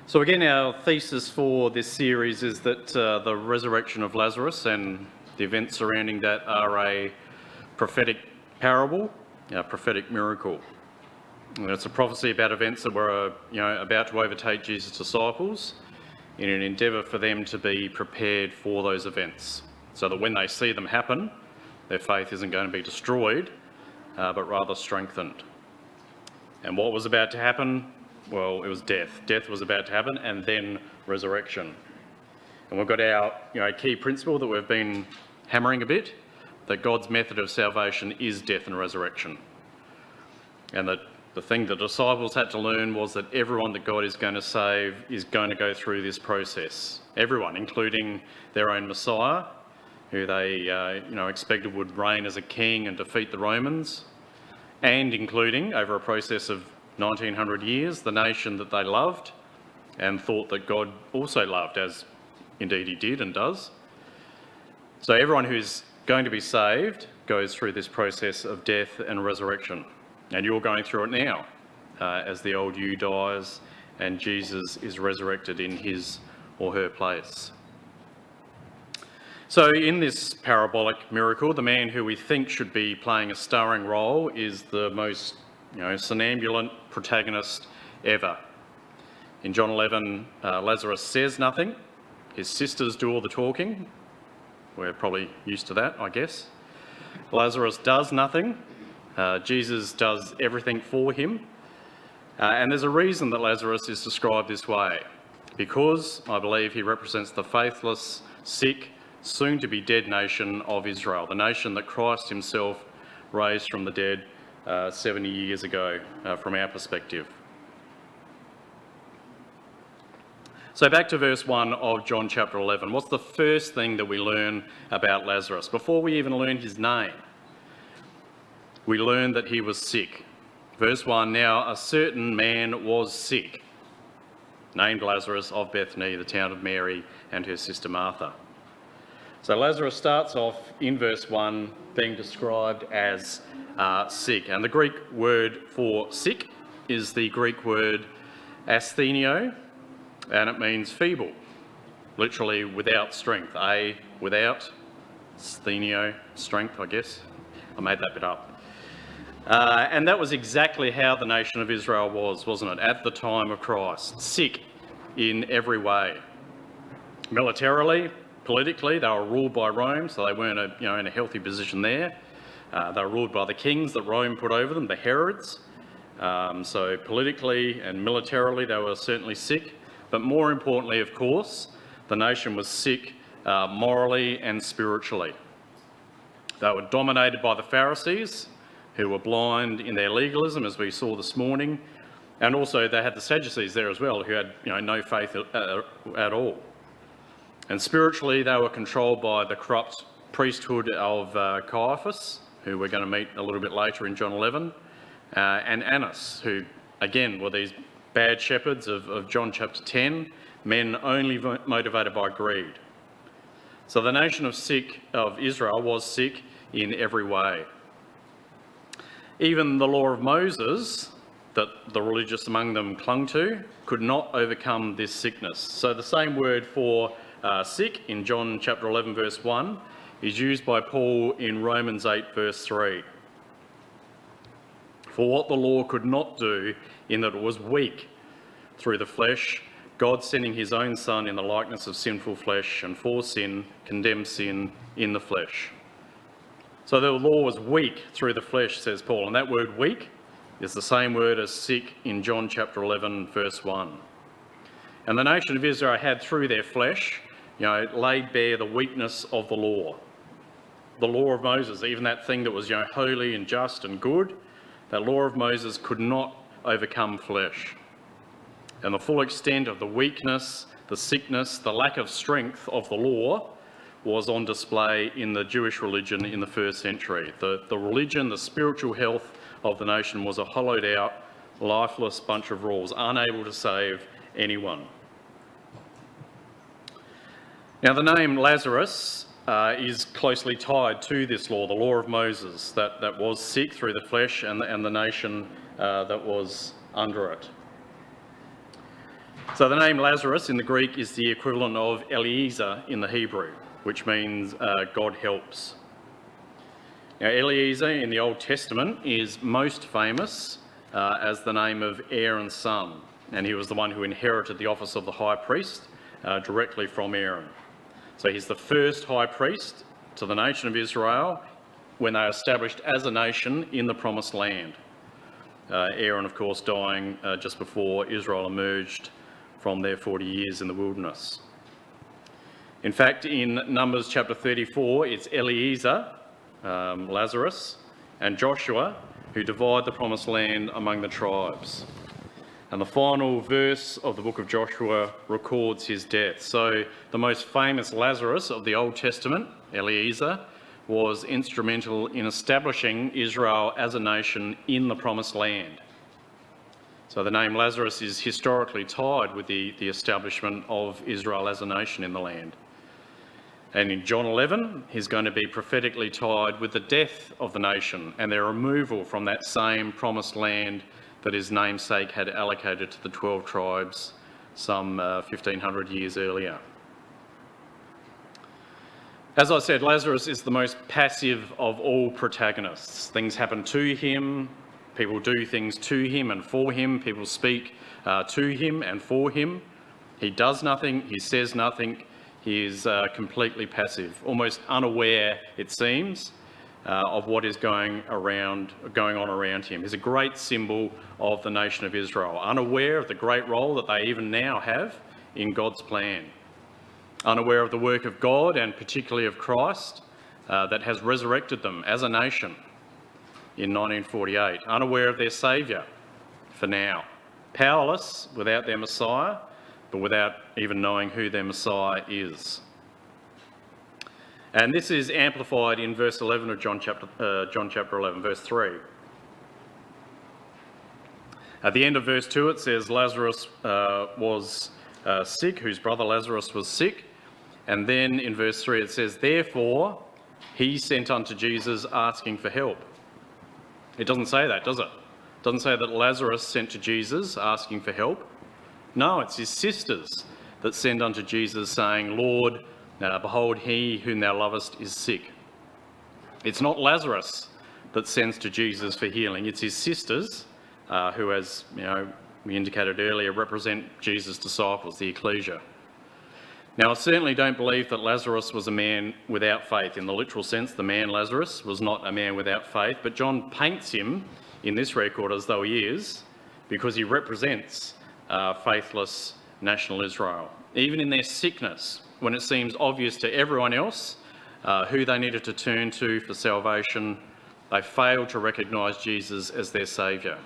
So again, our thesis for this series is that the resurrection of Lazarus and the events surrounding that are a prophetic parable, a prophetic miracle. And it's a prophecy about events that were about to overtake Jesus' disciples in an endeavour for them to be prepared for those events, so that when they see them happen, their faith isn't going to be destroyed, but rather strengthened. And what was about to happen? Well, it was death. Death was about to happen, and then resurrection. And we've got our key principle that we've been hammering a bit, that God's method of salvation is death and resurrection. And that the thing the disciples had to learn was that everyone that God is going to save is going to go through this process. Everyone, including their own Messiah, who they expected would reign as a king and defeat the Romans, and including, over a process of 1900 years, the nation that they loved and thought that God also loved, as indeed he did and does. So everyone who's going to be saved goes through this process of death and resurrection. And you're going through it now, as the old you dies and Jesus is resurrected in his or her place. So in this parabolic miracle, the man who we think should be playing a starring role is the most somnambulant protagonist ever. In John 11, Lazarus says nothing. His sisters do all the talking. We're probably used to that, I guess. Lazarus does nothing. Jesus does everything for him. And there's a reason that Lazarus is described this way. Because, I believe, he represents the faithless, sick, soon-to-be dead nation of Israel, the nation that Christ himself raised from the dead 70 years ago from our perspective. So back to verse 1 of John chapter 11. What's the first thing that we learn about Lazarus? Before we even learn his name, we learn that he was sick. Verse 1, now a certain man was sick, named Lazarus of Bethany, the town of Mary and her sister Martha. So Lazarus starts off in verse 1 being described as sick. And the Greek word for sick is the Greek word asthenio, and it means feeble, literally without strength. Without, asthenio, strength, I guess. I made that bit up. And that was exactly how the nation of Israel was, wasn't it, at the time of Christ? Sick in every way. Militarily, politically, they were ruled by Rome, so they weren't in a healthy position there. They were ruled by the kings that Rome put over them, the Herods. So politically and militarily, they were certainly sick. But more importantly, of course, the nation was sick morally and spiritually. They were dominated by the Pharisees, who were blind in their legalism, as we saw this morning. And also they had the Sadducees there as well, who had no faith at all. And spiritually, they were controlled by the corrupt priesthood of Caiaphas, who we're going to meet a little bit later in John 11, and Annas, who, again, were these bad shepherds of John chapter 10, men only motivated by greed. So the nation of Israel was sick in every way. Even the law of Moses, that the religious among them clung to, could not overcome this sickness. So the same word for sick in John chapter 11 verse 1 is used by Paul in Romans 8 verse 3. For what the law could not do, in that it was weak through the flesh, God sending his own Son in the likeness of sinful flesh, and for sin, condemned sin in the flesh. So the law was weak through the flesh, says Paul, and that word weak is the same word as sick in John chapter 11 verse 1. And the nation of Israel had through their flesh, laid bare the weakness of the law of Moses, even that thing that was holy and just and good. That law of Moses could not overcome flesh. And the full extent of the weakness, the sickness, the lack of strength of the law was on display in the Jewish religion in the first century. The religion, the spiritual health of the nation was a hollowed out, lifeless bunch of rules, unable to save anyone. Now the name Lazarus is closely tied to this law, the law of Moses, that was sick through the flesh, and the nation that was under it. So the name Lazarus in the Greek is the equivalent of Eliezer in the Hebrew, which means God helps. Now Eliezer in the Old Testament is most famous as the name of Aaron's son, and he was the one who inherited the office of the high priest directly from Aaron. So he's the first high priest to the nation of Israel when they are established as a nation in the Promised Land. Aaron, of course, dying just before Israel emerged from their 40 years in the wilderness. In fact, in Numbers chapter 34, it's Eliezer, Lazarus, and Joshua who divide the Promised Land among the tribes. And the final verse of the book of Joshua records his death. So the most famous Lazarus of the Old Testament, Eliezer, was instrumental in establishing Israel as a nation in the Promised Land. So the name Lazarus is historically tied with the establishment of Israel as a nation in the land. And in John 11, he's going to be prophetically tied with the death of the nation and their removal from that same promised land that his namesake had allocated to the 12 tribes some 1,500 years earlier. As I said, Lazarus is the most passive of all protagonists. Things happen to him, people do things to him and for him, people speak to him and for him. He does nothing, he says nothing, he is completely passive, almost unaware, it seems, of what is going on around him. He's a great symbol of the nation of Israel, unaware of the great role that they even now have in God's plan, unaware of the work of God and particularly of Christ that has resurrected them as a nation in 1948, unaware of their Saviour for now, powerless without their Messiah, but without even knowing who their Messiah is. And this is amplified in verse 11 of John chapter 11, verse 3. At the end of verse 2 it says Lazarus was sick, whose brother Lazarus was sick. And then in verse 3 it says, therefore he sent unto Jesus asking for help. It doesn't say that, does it? It doesn't say that Lazarus sent to Jesus asking for help. No, it's his sisters that send unto Jesus saying, Lord, behold, he whom thou lovest is sick. It's not Lazarus that sends to Jesus for healing. It's his sisters who, as we indicated earlier, represent Jesus' disciples, the ecclesia. Now, I certainly don't believe that Lazarus was a man without faith. In the literal sense, the man Lazarus was not a man without faith, but John paints him in this record as though he is, because he represents faithless national Israel. Even in their sickness, when it seems obvious to everyone else who they needed to turn to for salvation, they failed to recognise Jesus as their saviour.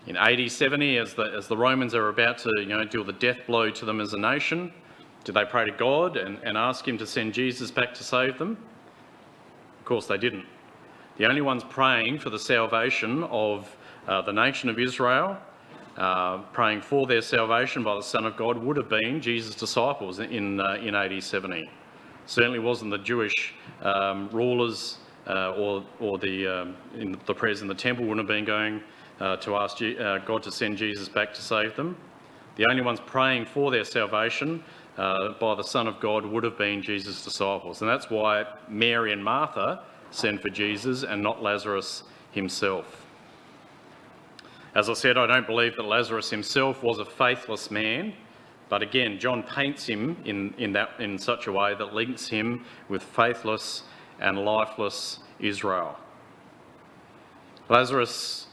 In AD 70, as the Romans are about to deal the death blow to them as a nation, did they pray to God and ask him to send Jesus back to save them? Of course they didn't. The only ones praying for the salvation of the nation of Israel, praying for their salvation by the Son of God, would have been Jesus' disciples in AD 70. Certainly wasn't the Jewish rulers or the prayers in the temple wouldn't have been going to ask God to send Jesus back to save them. The only ones praying for their salvation by the Son of God would have been Jesus' disciples. And that's why Mary and Martha sent for Jesus and not Lazarus himself. As I said, I don't believe that Lazarus himself was a faithless man, but again, John paints him in such a way that links him with faithless and lifeless Israel. Lazarus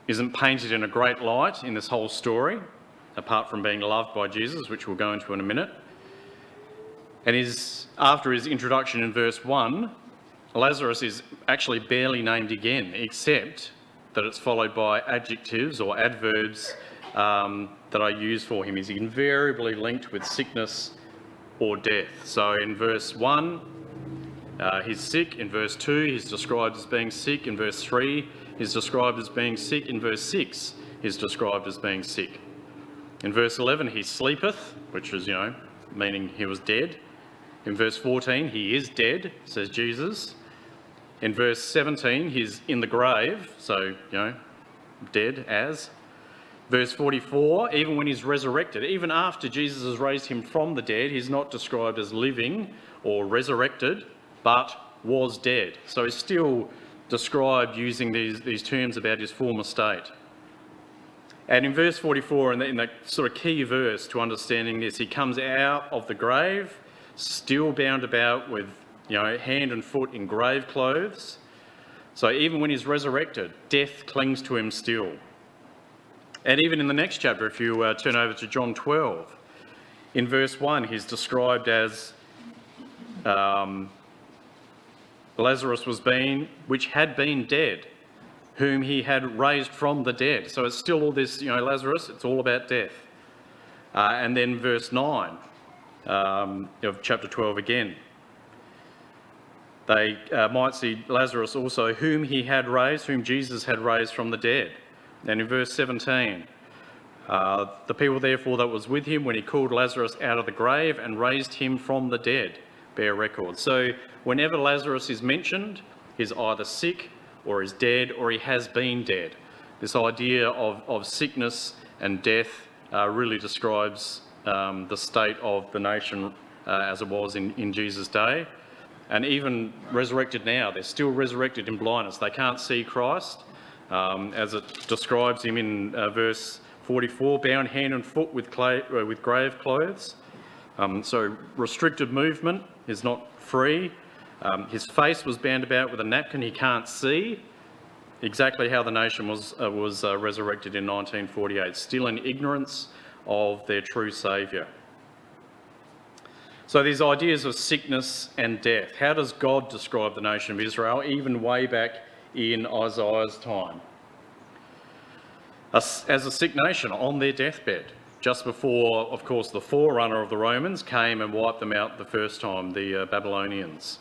isn't painted in a great light in this whole story, apart from being loved by Jesus, which we'll go into in a minute. And after his introduction in verse 1, Lazarus is actually barely named again, except that it's followed by adjectives or adverbs that are used for him. He's invariably linked with sickness or death. So in verse 1, he's sick. In verse 2, he's described as being sick. In verse 3, he's described as being sick. In verse 6, he's described as being sick. In verse 11, he sleepeth, which is, meaning he was dead. In verse 14, he is dead, says Jesus. In verse 17, he's in the grave, so, dead as. Verse 44, even when he's resurrected, even after Jesus has raised him from the dead, he's not described as living or resurrected, but was dead. So he's still described using these terms about his former state. And in verse 44, in the sort of key verse to understanding this, he comes out of the grave, still bound about with, hand and foot in grave clothes. So even when he's resurrected, death clings to him still. And even in the next chapter, if you turn over to John 12, in verse 1, he's described as Lazarus which had been dead, whom he had raised from the dead. So it's still all this, Lazarus, it's all about death. And then verse 9 of chapter 12 again. They might see Lazarus also, whom Jesus had raised from the dead. And in verse 17, the people therefore that was with him when he called Lazarus out of the grave and raised him from the dead bear record. So whenever Lazarus is mentioned, he's either sick or is dead or he has been dead. This idea of sickness and death really describes the state of the nation as it was in Jesus' day. And even resurrected now, they're still resurrected in blindness. They can't see Christ, as it describes him in verse 44, bound hand and foot with grave clothes. So restricted movement, is not free. His face was bound about with a napkin, he can't see. Exactly how the nation was resurrected in 1948, still in ignorance of their true Saviour. So these ideas of sickness and death, how does God describe the nation of Israel, even way back in Isaiah's time? As a sick nation on their deathbed, just before, of course, the forerunner of the Romans came and wiped them out the first time, the Babylonians.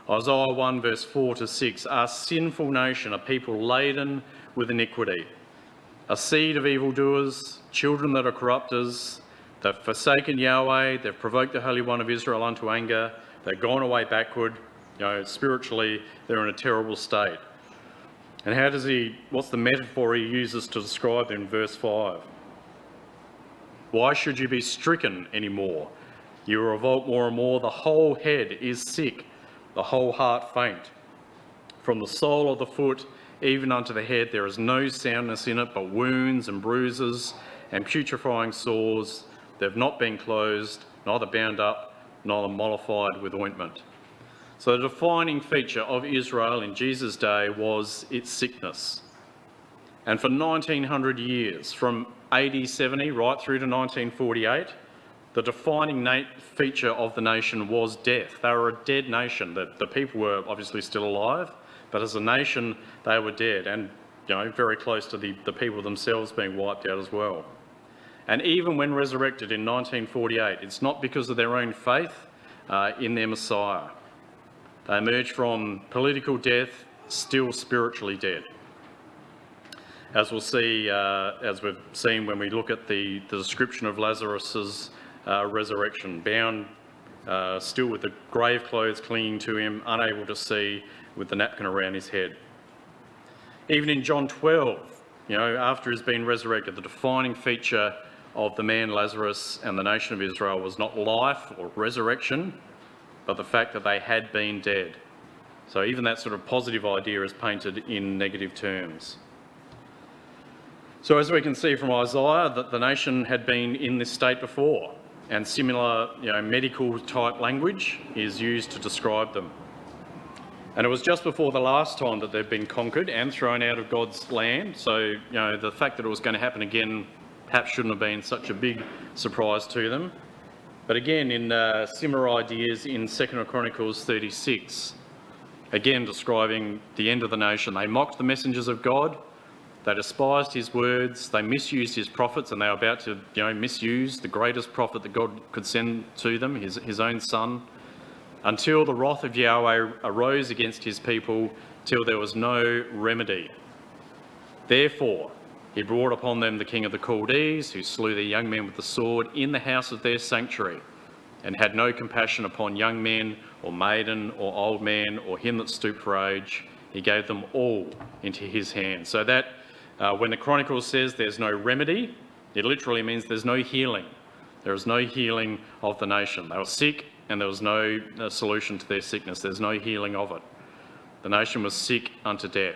Isaiah 1 verse 4 to 6, a sinful nation, a people laden with iniquity, a seed of evildoers, children that are corrupters. They've forsaken Yahweh, they've provoked the Holy One of Israel unto anger, they've gone away backward, spiritually they're in a terrible state. And what's the metaphor he uses to describe in verse 5? Why should you be stricken anymore? You revolt more and more, the whole head is sick, the whole heart faint. From the sole of the foot even unto the head there is no soundness in it, but wounds and bruises and putrefying sores. They've not been closed, neither bound up, neither mollified with ointment. So the defining feature of Israel in Jesus' day was its sickness. And for 1900 years, from AD 70 right through to 1948, the defining feature of the nation was death. They were a dead nation. The people were obviously still alive, but as a nation, they were dead, and very close to the people themselves being wiped out as well. And even when resurrected in 1948, it's not because of their own faith in their Messiah. They emerged from political death, still spiritually dead. As we'll see, as we've seen when we look at the description of Lazarus's resurrection, bound still with the grave clothes clinging to him, unable to see, with the napkin around his head. Even in John 12, after he's been resurrected, the defining feature of the man Lazarus and the nation of Israel was not life or resurrection, but the fact that they had been dead. So even that sort of positive idea is painted in negative terms. So as we can see from Isaiah, that the nation had been in this state before, and similar medical type language is used to describe them. And it was just before the last time that they'd been conquered and thrown out of God's land. So the fact that it was going to happen again perhaps shouldn't have been such a big surprise to them. But again, in similar ideas in 2 Chronicles 36, again describing the end of the nation. They mocked the messengers of God, they despised his words, they misused his prophets, and they were about to misuse the greatest prophet that God could send to them, his own son, until the wrath of Yahweh arose against his people, till there was no remedy. Therefore, he brought upon them the king of the Chaldees, who slew their young men with the sword in the house of their sanctuary, and had no compassion upon young men, or maiden, or old man, or him that stooped for age. He gave them all into his hand. So that When the Chronicles says there's no remedy, it literally means there's no healing. There is no healing of the nation. They were sick and there was no solution to their sickness. There's no healing of it. The nation was sick unto death.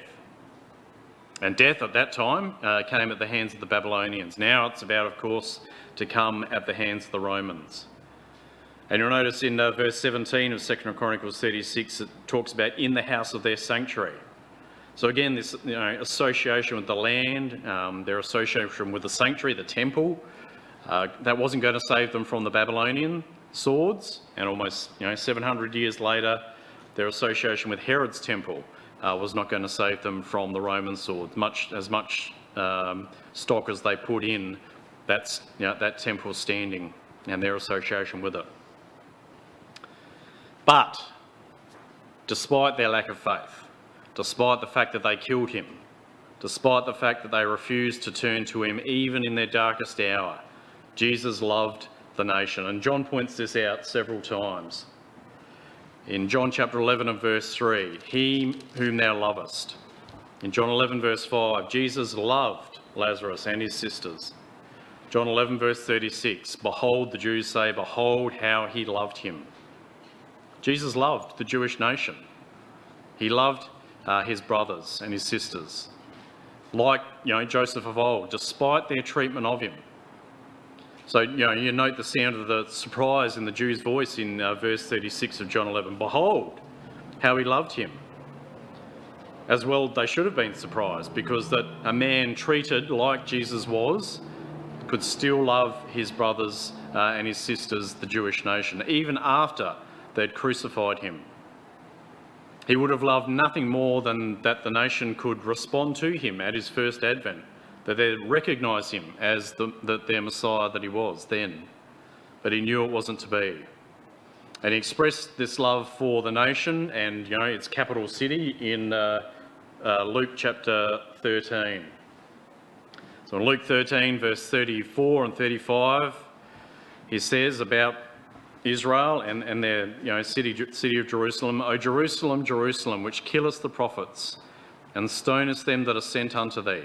And death at that time came at the hands of the Babylonians. Now it's about, of course, to come at the hands of the Romans. And you'll notice in verse 17 of 2 Chronicles 36, it talks about in the house of their sanctuary. So again, this association with the land, their association with the sanctuary, the temple, that wasn't going to save them from the Babylonian swords. And almost 700 years later, their association with Herod's temple was not going to save them from the Roman swords. Much stock as they put in, that temple standing and their association with it. But despite their lack of faith, despite the fact that they killed him, despite the fact that they refused to turn to him even in their darkest hour, Jesus loved the nation. And John points this out several times. In John chapter 11 and verse 3, he whom thou lovest. In John 11 verse 5, Jesus loved Lazarus and his sisters. John 11 verse 36, behold, the Jews say, behold how he loved him. Jesus loved the Jewish nation. He loved his brothers and his sisters. Like, Joseph of old, despite their treatment of him. So, you note the sound of the surprise in the Jew's voice in verse 36 of John 11. Behold, how he loved him. As well, they should have been surprised, because that a man treated like Jesus was could still love his brothers and his sisters, the Jewish nation, even after they'd crucified him. He would have loved nothing more than that the nation could respond to him at his first advent, that they'd recognise him as their Messiah that he was then. But he knew it wasn't to be. And he expressed this love for the nation and, its capital city in Luke chapter 13. So in Luke 13, verse 34 and 35, he says about Israel and their city of Jerusalem, O Jerusalem, Jerusalem, which killest the prophets and stonest them that are sent unto thee.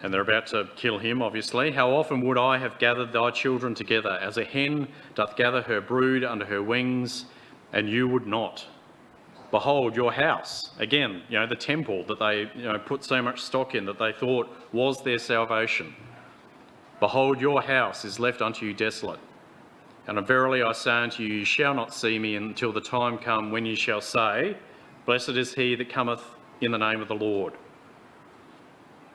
And they're about to kill him, obviously. How often would I have gathered thy children together, as a hen doth gather her brood under her wings, and you would not. Behold, your house, again, the temple that they put so much stock in, that they thought was their salvation. Behold, your house is left unto you desolate. And verily I say unto you, you shall not see me until the time come when ye shall say, blessed is he that cometh in the name of the Lord.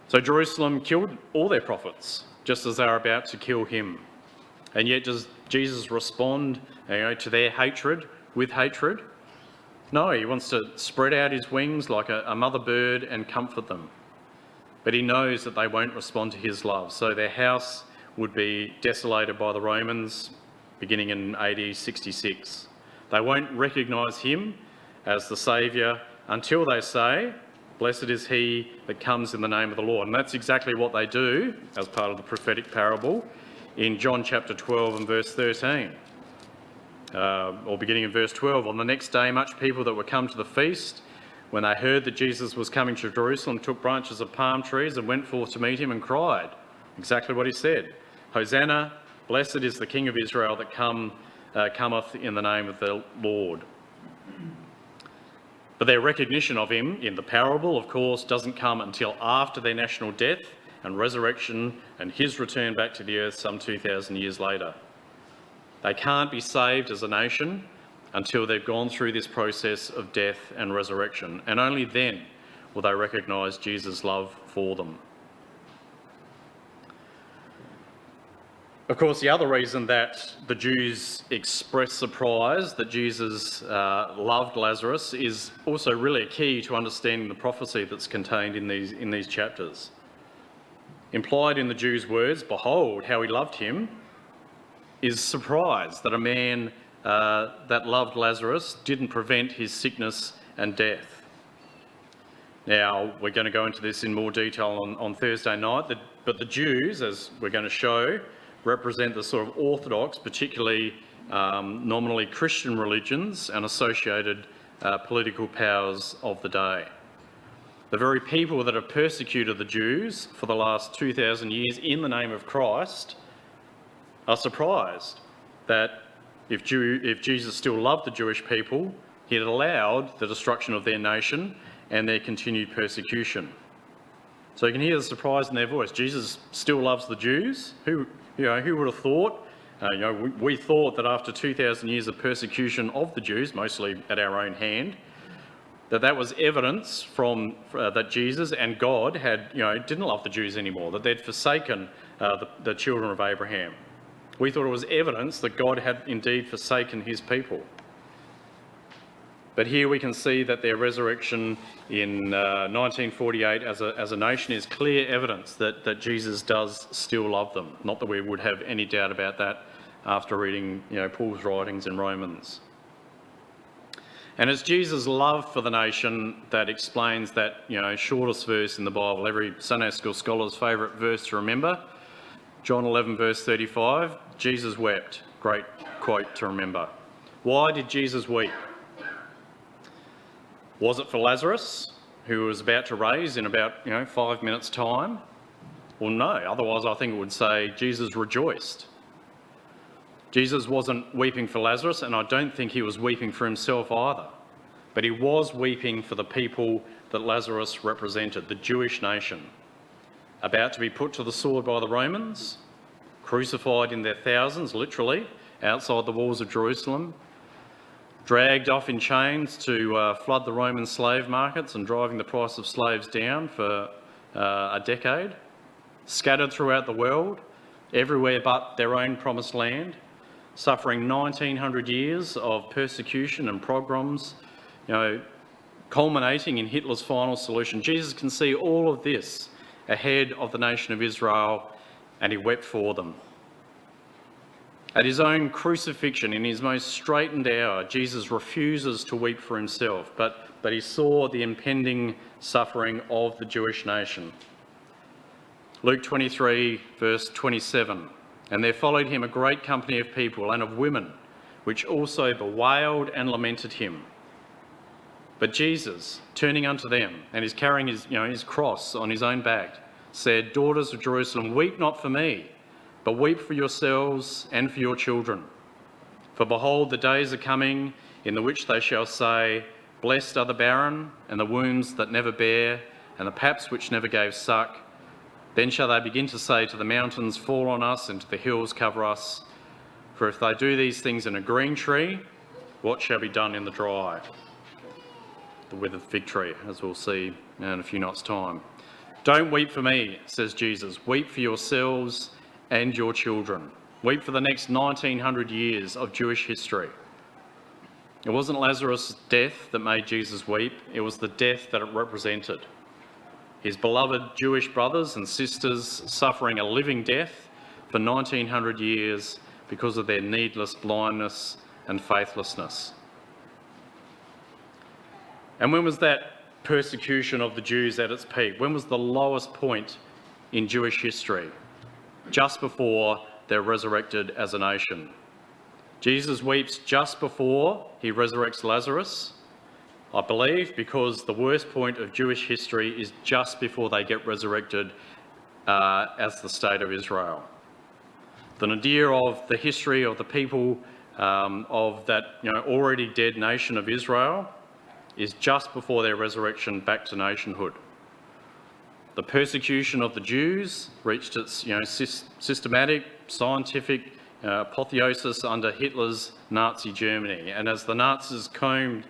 So Jerusalem killed all their prophets, just as they were about to kill him. And yet does Jesus respond to their hatred with hatred? No, he wants to spread out his wings like a mother bird and comfort them. But he knows that they won't respond to his love. So their house would be desolated by the Romans beginning in AD 66. They won't recognise him as the Saviour until they say, blessed is he that comes in the name of the Lord. And that's exactly what they do as part of the prophetic parable in John chapter 12 and verse 13. Or beginning in verse 12, on the next day much people that were come to the feast, when they heard that Jesus was coming to Jerusalem, took branches of palm trees and went forth to meet him and cried, exactly what he said, Hosanna, blessed is the King of Israel that cometh in the name of the Lord. But their recognition of him in the parable, of course, doesn't come until after their national death and resurrection and his return back to the earth some 2,000 years later. They can't be saved as a nation until they've gone through this process of death and resurrection, and only then will they recognise Jesus' love for them. Of course, the other reason that the Jews express surprise that Jesus loved Lazarus is also really a key to understanding the prophecy that's contained in these chapters. Implied in the Jews' words, behold how he loved him, is surprise that a man that loved Lazarus didn't prevent his sickness and death. Now, we're going to go into this in more detail on Thursday night, but the Jews, as we're going to show, represent the sort of orthodox, particularly nominally Christian religions and associated political powers of the day. The very people that have persecuted the Jews for the last 2,000 years in the name of Christ are surprised that if Jesus still loved the Jewish people, he had allowed the destruction of their nation and their continued persecution. So you can hear the surprise in their voice. Jesus still loves the Jews. Who would have thought? We thought that after 2,000 years of persecution of the Jews, mostly at our own hand, that was evidence from that Jesus and God didn't love the Jews anymore, that they'd forsaken the children of Abraham. We thought it was evidence that God had indeed forsaken his people. But here we can see that their resurrection in 1948 as a nation is clear evidence that Jesus does still love them. Not that we would have any doubt about that after reading Paul's writings in Romans. And it's Jesus' love for the nation that explains that shortest verse in the Bible, every Sunday school scholar's favourite verse to remember, John 11 verse 35, Jesus wept. Great quote to remember. Why did Jesus weep? Was it for Lazarus, who was about to raise in about 5 minutes' time? Well, no. Otherwise, I think it would say Jesus rejoiced. Jesus wasn't weeping for Lazarus, and I don't think he was weeping for himself either. But he was weeping for the people that Lazarus represented, the Jewish nation, about to be put to the sword by the Romans, crucified in their thousands, literally, outside the walls of Jerusalem, dragged off in chains to flood the Roman slave markets and driving the price of slaves down for a decade, scattered throughout the world, everywhere but their own promised land, suffering 1900 years of persecution and pogroms, culminating in Hitler's final solution. Jesus can see all of this ahead of the nation of Israel, and he wept for them. At his own crucifixion, in his most straitened hour, Jesus refuses to weep for himself, but he saw the impending suffering of the Jewish nation. Luke 23, verse 27, and there followed him a great company of people and of women, which also bewailed and lamented him. But Jesus, turning unto them, and is carrying his cross on his own back, said, Daughters of Jerusalem, weep not for me, but weep for yourselves and for your children. For behold, the days are coming in the which they shall say, Blessed are the barren, and the wombs that never bear, and the paps which never gave suck. Then shall they begin to say to the mountains, Fall on us, and to the hills cover us. For if they do these things in a green tree, what shall be done in the dry? The withered fig tree, as we'll see in a few nights' time. Don't weep for me, says Jesus. Weep for yourselves and your children. Weep for the next 1900 years of Jewish history. It wasn't Lazarus' death that made Jesus weep, it was the death that it represented. His beloved Jewish brothers and sisters suffering a living death for 1900 years because of their needless blindness and faithlessness. And when was that persecution of the Jews at its peak? When was the lowest point in Jewish history? Just before they're resurrected as a nation. Jesus weeps just before he resurrects Lazarus, I believe, because the worst point of Jewish history is just before they get resurrected as the state of Israel. The nadir of the history of the people of that already dead nation of Israel is just before their resurrection back to nationhood. The persecution of the Jews reached its systematic, scientific apotheosis under Hitler's Nazi Germany. And as the Nazis conquered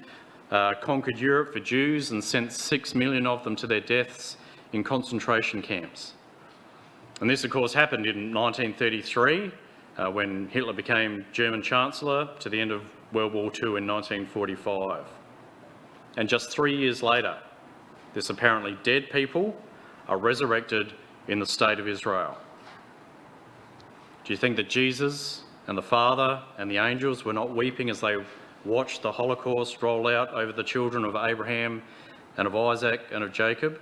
Europe for Jews and sent 6 million of them to their deaths in concentration camps. And this, of course, happened in 1933 when Hitler became German Chancellor to the end of World War II in 1945. And just 3 years later, this apparently dead people are resurrected in the state of Israel. Do you think that Jesus and the Father and the angels were not weeping as they watched the Holocaust roll out over the children of Abraham and of Isaac and of Jacob?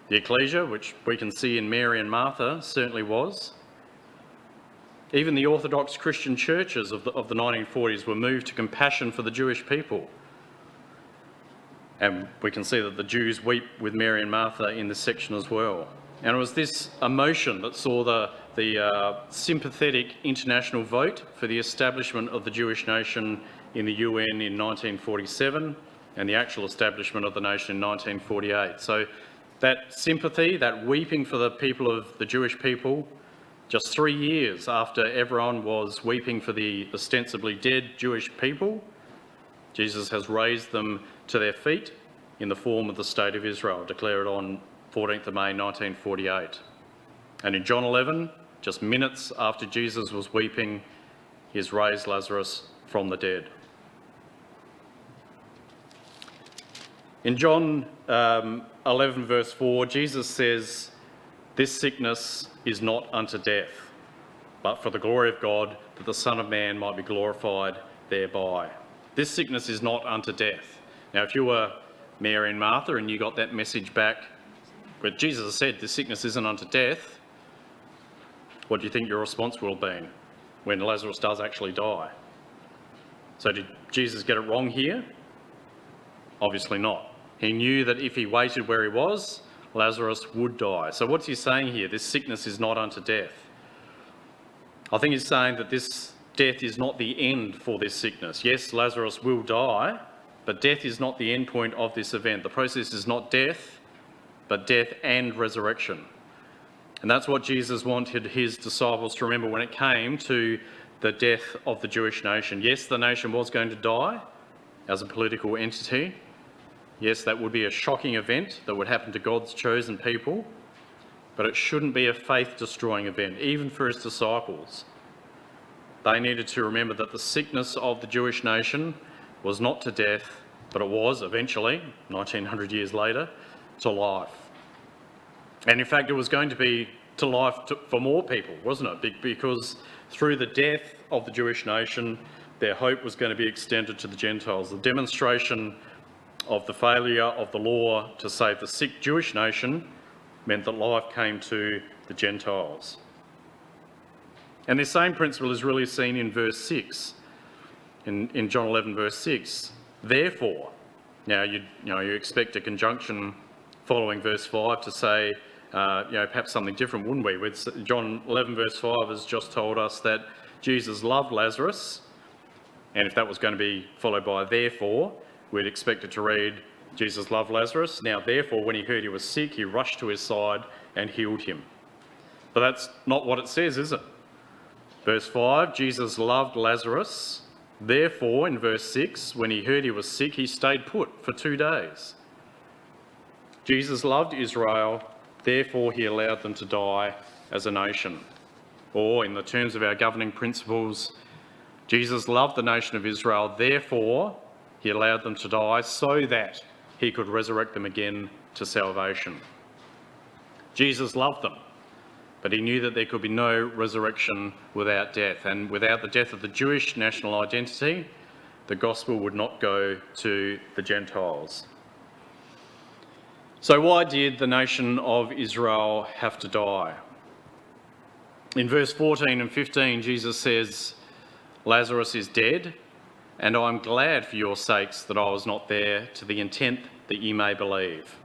The ecclesia, which we can see in Mary and Martha, certainly was. Even the Orthodox Christian churches of the 1940s were moved to compassion for the Jewish people. And we can see that the Jews weep with Mary and Martha in this section as well. And it was this emotion that saw the sympathetic international vote for the establishment of the Jewish nation in the UN in 1947 and the actual establishment of the nation in 1948. So that sympathy, that weeping for the people of the Jewish people, just 3 years after everyone was weeping for the ostensibly dead Jewish people, Jesus has raised them to their feet in the form of the State of Israel, declared on 14th of May 1948. And in John 11, just minutes after Jesus was weeping, he has raised Lazarus from the dead. In John 11 verse 4, Jesus says, "This sickness is not unto death, but for the glory of God, that the Son of Man might be glorified thereby." This sickness is not unto death. Now, if you were Mary and Martha and you got that message back, but Jesus said this sickness isn't unto death, what do you think your response will have been when Lazarus does actually die? So did Jesus get it wrong here? Obviously not. He knew that if he waited where he was, Lazarus would die. So what's he saying here? This sickness is not unto death. I think he's saying that this death is not the end for this sickness. Yes, Lazarus will die, but death is not the end point of this event. The process is not death, but death and resurrection. And that's what Jesus wanted his disciples to remember when it came to the death of the Jewish nation. Yes, the nation was going to die as a political entity. Yes, that would be a shocking event that would happen to God's chosen people, but it shouldn't be a faith-destroying event, even for his disciples. They needed to remember that the sickness of the Jewish nation was not to death, but it was eventually, 1900 years later, to life. And in fact, it was going to be to life for more people, wasn't it? Because through the death of the Jewish nation, their hope was going to be extended to the Gentiles. The demonstration of the failure of the law to save the sick Jewish nation meant that life came to the Gentiles. And this same principle is really seen in verse 6, in John 11 verse 6. Therefore, now you expect a conjunction following verse 5 to say, perhaps something different, wouldn't we? With John 11 verse 5 has just told us that Jesus loved Lazarus, and if that was going to be followed by therefore, we'd expect it to read, Jesus loved Lazarus. Now, therefore, when he heard he was sick, he rushed to his side and healed him. But that's not what it says, is it? Verse 5, Jesus loved Lazarus. Therefore, in verse 6, when he heard he was sick, he stayed put for 2 days. Jesus loved Israel. Therefore, he allowed them to die as a nation. Or, in the terms of our governing principles, Jesus loved the nation of Israel. Therefore, he allowed them to die so that he could resurrect them again to salvation. Jesus loved them, but he knew that there could be no resurrection without death. And without the death of the Jewish national identity, the gospel would not go to the Gentiles. So why did the nation of Israel have to die? In verse 14 and 15, Jesus says, Lazarus is dead, and I am glad for your sakes that I was not there, to the intent that ye may believe.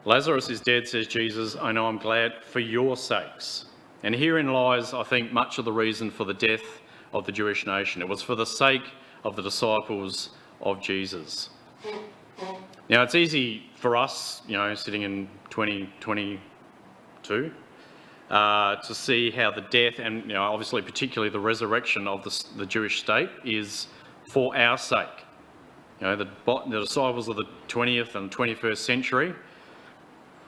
Lazarus is dead, says Jesus, I know I'm glad for your sakes. And herein lies, I think, much of the reason for the death of the Jewish nation. It was for the sake of the disciples of Jesus. Now, it's easy for us, sitting in 2022, to see how the death and, obviously particularly the resurrection of the Jewish state is for our sake. The disciples of the 20th and 21st century,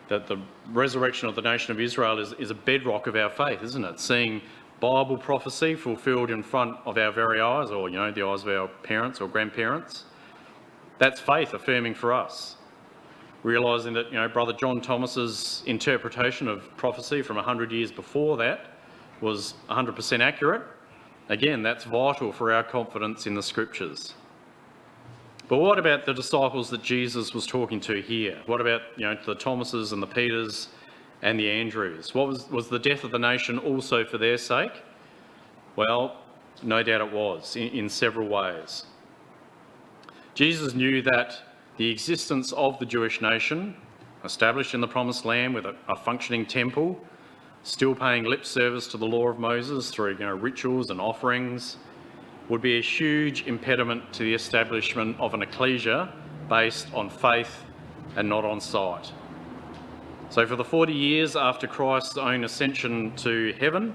that the resurrection of the nation of Israel is a bedrock of our faith, isn't it? Seeing Bible prophecy fulfilled in front of our very eyes, or, the eyes of our parents or grandparents. That's faith affirming for us. Realising that, Brother John Thomas's interpretation of prophecy from 100 years before that was 100% accurate. Again, that's vital for our confidence in the Scriptures. But what about the disciples that Jesus was talking to here? What about, the Thomases and the Peters and the Andrews? Was the death of the nation also for their sake? Well, no doubt it was, in several ways. Jesus knew that the existence of the Jewish nation, established in the Promised Land with a functioning temple, still paying lip service to the law of Moses through rituals and offerings, would be a huge impediment to the establishment of an ecclesia based on faith and not on sight. So for the 40 years after Christ's own ascension to heaven,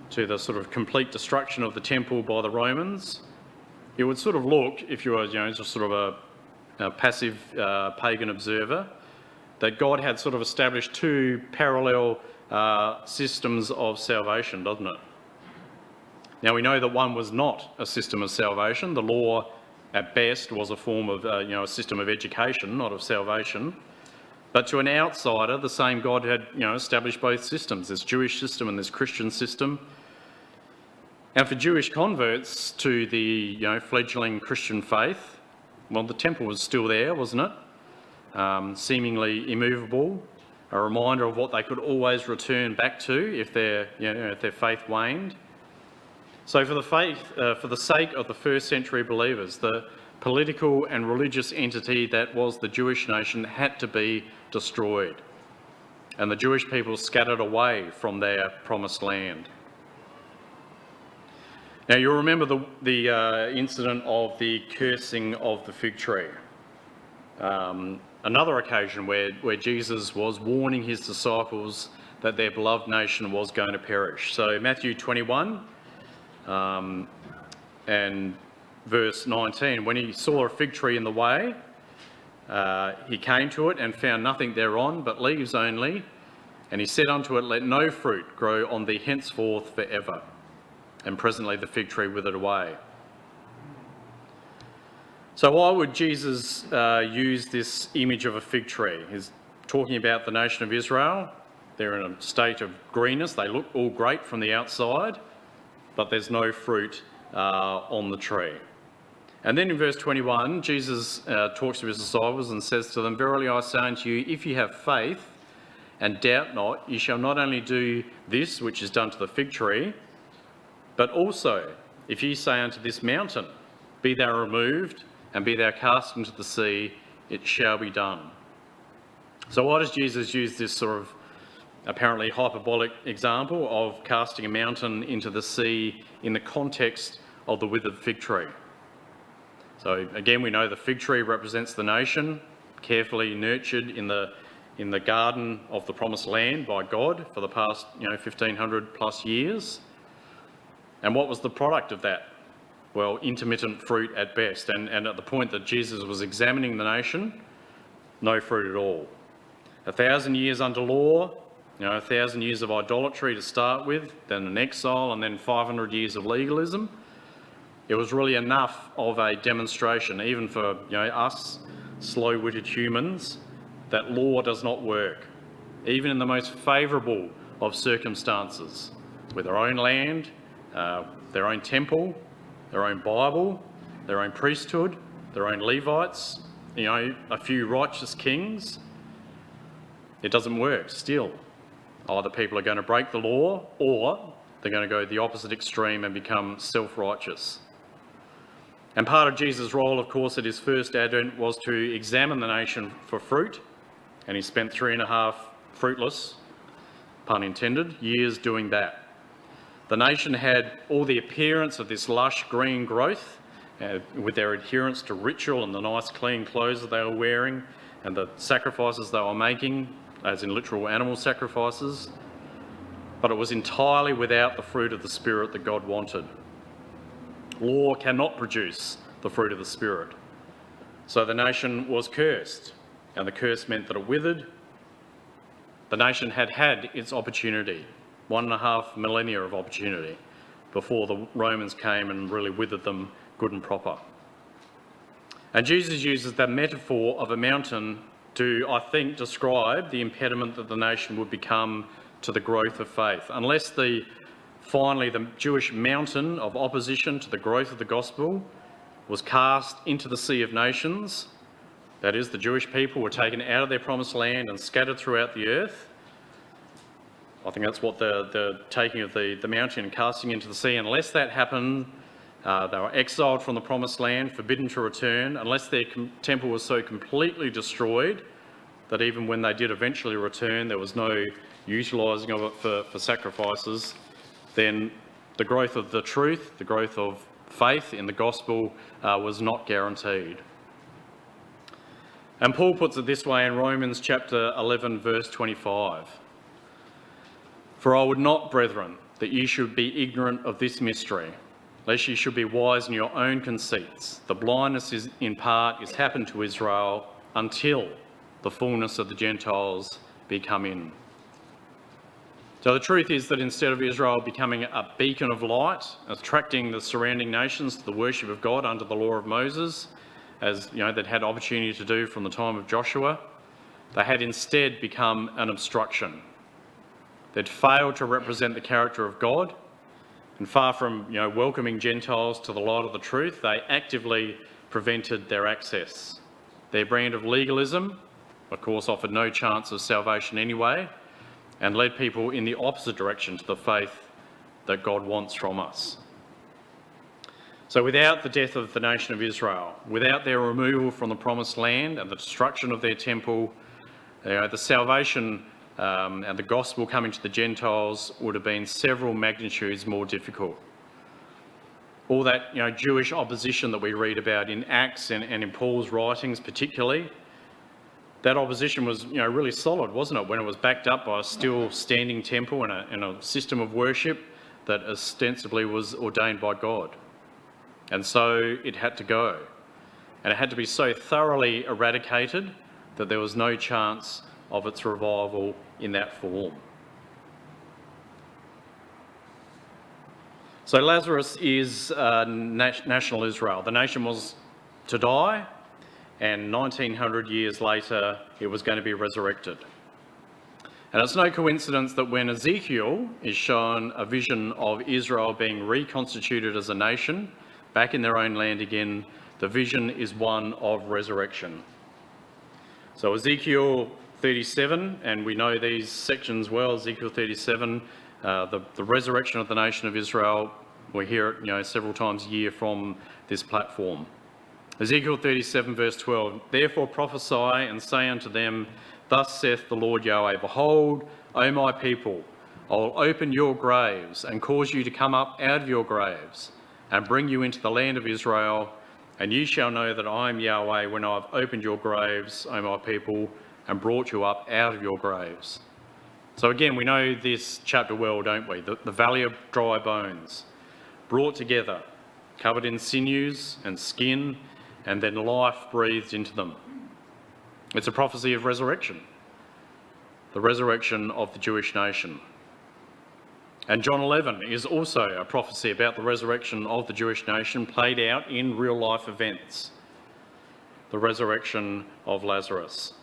to the sort of complete destruction of the temple by the Romans, it would sort of look, if you were just sort of a passive pagan observer, that God had sort of established two parallel systems of salvation, doesn't it? Now we know that one was not a system of salvation. The law, at best, was a form of, a system of education, not of salvation. But to an outsider, the same God had, established both systems, this Jewish system and this Christian system. And for Jewish converts to the, fledgling Christian faith, well, the temple was still there, wasn't it? Seemingly immovable, a reminder of what they could always return back to if their faith waned. So for the sake of the first century believers, the political and religious entity that was the Jewish nation had to be destroyed, and the Jewish people scattered away from their promised land. Now you'll remember the incident of the cursing of the fig tree. Another occasion where Jesus was warning his disciples that their beloved nation was going to perish. So Matthew 21 and verse 19, when he saw a fig tree in the way, he came to it and found nothing thereon but leaves only, and he said unto it, Let no fruit grow on thee henceforth forever. And presently the fig tree withered away. So why would Jesus use this image of a fig tree? He's talking about the nation of Israel. They're in a state of greenness. They look all great from the outside, but there's no fruit on the tree. And then in verse 21, Jesus talks to his disciples and says to them, Verily I say unto you, if ye have faith and doubt not, ye shall not only do this which is done to the fig tree, but also if ye say unto this mountain, Be thou removed, and be thou cast into the sea, it shall be done. So why does Jesus use this sort of apparently hyperbolic example of casting a mountain into the sea in the context of the withered fig tree? So again, we know the fig tree represents the nation, carefully nurtured in the garden of the promised land by God for the past 1500 plus years. And what was the product of that? Well, intermittent fruit at best. And at the point that Jesus was examining the nation, no fruit at all. 1,000 years under law, 1,000 years of idolatry to start with, then an exile, and then 500 years of legalism. It was really enough of a demonstration, even for us slow-witted humans, that law does not work, even in the most favourable of circumstances, with their own land, their own temple, their own Bible, their own priesthood, their own Levites, a few righteous kings. It doesn't work still. Either people are going to break the law, or they're going to go the opposite extreme and become self-righteous. And part of Jesus' role, of course, at his first advent was to examine the nation for fruit, and he spent 3.5 fruitless, pun intended, years doing that. The nation had all the appearance of this lush green growth, with their adherence to ritual and the nice clean clothes that they were wearing and the sacrifices they were making, as in literal animal sacrifices, but it was entirely without the fruit of the Spirit that God wanted. Law cannot produce the fruit of the Spirit. So the nation was cursed, and the curse meant that it withered. The nation had had its opportunity, 1.5 millennia of opportunity, before the Romans came and really withered them good and proper. And Jesus uses that metaphor of a mountain to, I think, describe the impediment that the nation would become to the growth of faith. Unless finally the Jewish mountain of opposition to the growth of the gospel was cast into the sea of nations, that is, the Jewish people were taken out of their promised land and scattered throughout the earth. I think that's what the taking of the mountain and casting into the sea, unless that happened, They were exiled from the promised land, forbidden to return, unless their temple was so completely destroyed that even when they did eventually return, there was no utilising of it for sacrifices. Then the growth of the truth, the growth of faith in the gospel was not guaranteed. And Paul puts it this way in Romans chapter 11, verse 25. For I would not, brethren, that ye should be ignorant of this mystery, lest ye should be wise in your own conceits. The blindness is in part is happened to Israel until the fullness of the Gentiles be come in. So the truth is that instead of Israel becoming a beacon of light, attracting the surrounding nations to the worship of God under the law of Moses, as you know, they'd had opportunity to do from the time of Joshua, they had instead become an obstruction. They'd failed to represent the character of God, and far from welcoming Gentiles to the light of the truth, they actively prevented their access. Their brand of legalism, of course, offered no chance of salvation anyway, and led people in the opposite direction to the faith that God wants from us. So without the death of the nation of Israel, without their removal from the promised land and the destruction of their temple, the salvation and the gospel coming to the Gentiles would have been several magnitudes more difficult. All that Jewish opposition that we read about in Acts and in Paul's writings particularly, that opposition was really solid, wasn't it, when it was backed up by a still standing temple and a system of worship that ostensibly was ordained by God. And so it had to go. And it had to be so thoroughly eradicated that there was no chance of its revival in that form. So Lazarus is national Israel. The nation was to die, and 1900 years later it was going to be resurrected. And it's no coincidence that when Ezekiel is shown a vision of Israel being reconstituted as a nation, back in their own land again, the vision is one of resurrection. So Ezekiel 37, and we know these sections well, Ezekiel 37, the resurrection of the nation of Israel, we hear it several times a year from this platform. Ezekiel 37 verse 12, therefore prophesy and say unto them, thus saith the Lord Yahweh, behold, O my people, I will open your graves and cause you to come up out of your graves and bring you into the land of Israel, and ye shall know that I am Yahweh when I have opened your graves, O my people, and brought you up out of your graves. So again, we know this chapter well, don't we? The valley of dry bones, brought together, covered in sinews and skin, and then life breathed into them. It's a prophecy of resurrection, the resurrection of the Jewish nation. And John 11 is also a prophecy about the resurrection of the Jewish nation played out in real life events, the resurrection of Lazarus.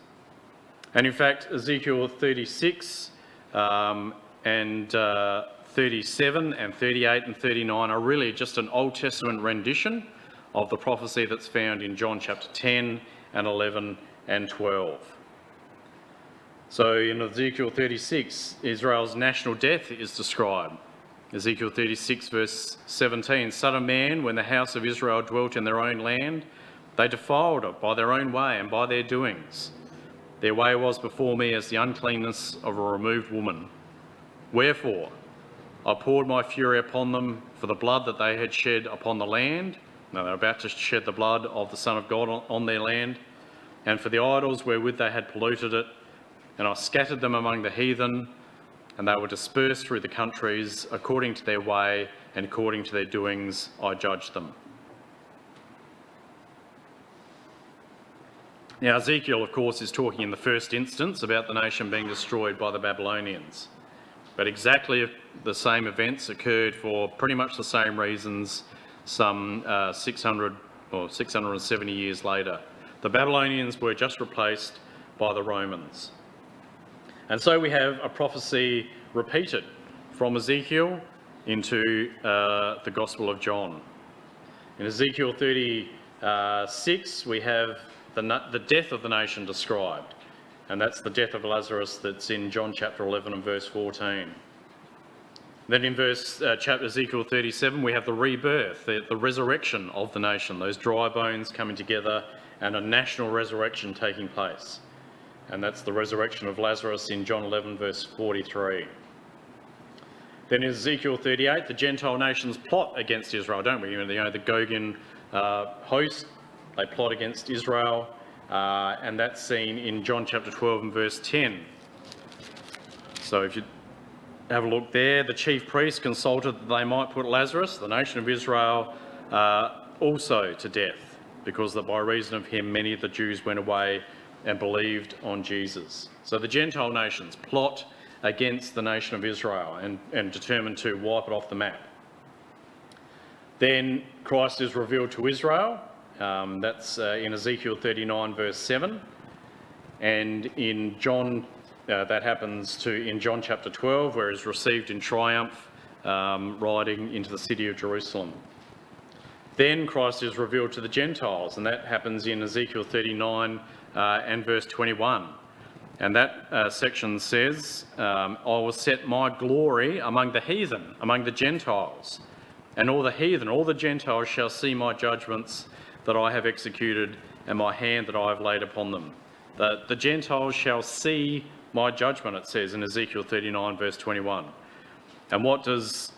And in fact, Ezekiel 36 and 37 and 38 and 39 are really just an Old Testament rendition of the prophecy that's found in John chapter 10 and 11 and 12. So in Ezekiel 36, Israel's national death is described. Ezekiel 36 verse 17, Son of man, when the house of Israel dwelt in their own land, they defiled it by their own way and by their doings. Their way was before me as the uncleanness of a removed woman. Wherefore, I poured my fury upon them for the blood that they had shed upon the land. Now they're about to shed the blood of the Son of God on their land, and for the idols wherewith they had polluted it. And I scattered them among the heathen, and they were dispersed through the countries according to their way and according to their doings I judged them. Now Ezekiel, of course, is talking in the first instance about the nation being destroyed by the Babylonians. But exactly the same events occurred for pretty much the same reasons some 600 or 670 years later. The Babylonians were just replaced by the Romans. And so we have a prophecy repeated from Ezekiel into the Gospel of John. In Ezekiel 36, we have the death of the nation described, and that's the death of Lazarus that's in John chapter 11 and verse 14. Then in chapter Ezekiel 37, we have the rebirth, the resurrection of the nation, those dry bones coming together and a national resurrection taking place. And that's the resurrection of Lazarus in John 11, verse 43. Then in Ezekiel 38, the Gentile nations plot against Israel, don't we? You know, the Gogin host, they plot against Israel, and that's seen in John chapter 12 and verse 10. So if you have a look there, the chief priests consulted that they might put Lazarus, the nation of Israel, also to death, because that by reason of him many of the Jews went away and believed on Jesus. So the Gentile nations plot against the nation of Israel and determined to wipe it off the map. Then Christ is revealed to Israel. That's in Ezekiel 39 verse 7, and in John that happens in John chapter 12, where he's received in triumph, riding into the city of Jerusalem. Then Christ is revealed to the Gentiles, and that happens in Ezekiel 39 and verse 21. And that section says, I will set my glory among the heathen, among the Gentiles, and all the heathen, all the Gentiles shall see my judgments that I have executed and my hand that I have laid upon them. The Gentiles shall see my judgment, it says in Ezekiel 39 verse 21. And what does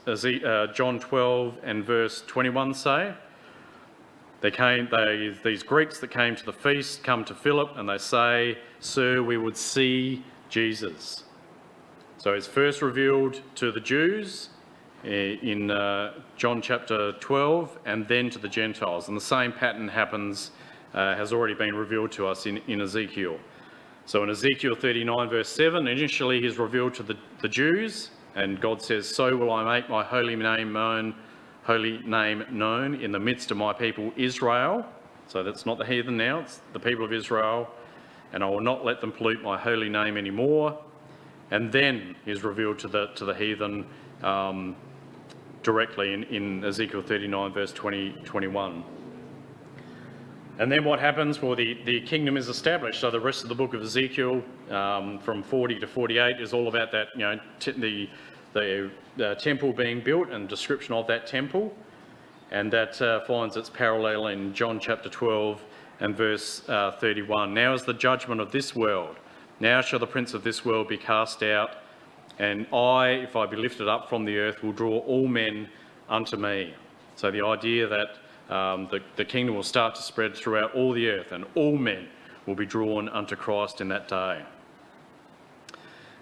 John 12 and verse 21 say? These Greeks that came to the feast come to Philip and they say, Sir, we would see Jesus. So it's first revealed to the Jews in John chapter 12 and then to the Gentiles. And the same pattern has already been revealed to us in Ezekiel. So in Ezekiel 39 verse 7, initially he's revealed to the Jews, and God says, so will I make my holy name known in the midst of my people Israel. So that's not the heathen now, it's the people of Israel. And I will not let them pollute my holy name anymore. And then he's revealed to the heathen directly in Ezekiel 39 verse 21. And then what happens? Well, the kingdom is established. So the rest of the book of Ezekiel, from 40 to 48, is all about that, the temple being built and description of that temple. And that finds its parallel in John chapter 12 and verse 31. Now is the judgment of this world. Now shall the prince of this world be cast out, and I, if I be lifted up from the earth, will draw all men unto me. So the idea that the kingdom will start to spread throughout all the earth, and all men will be drawn unto Christ in that day.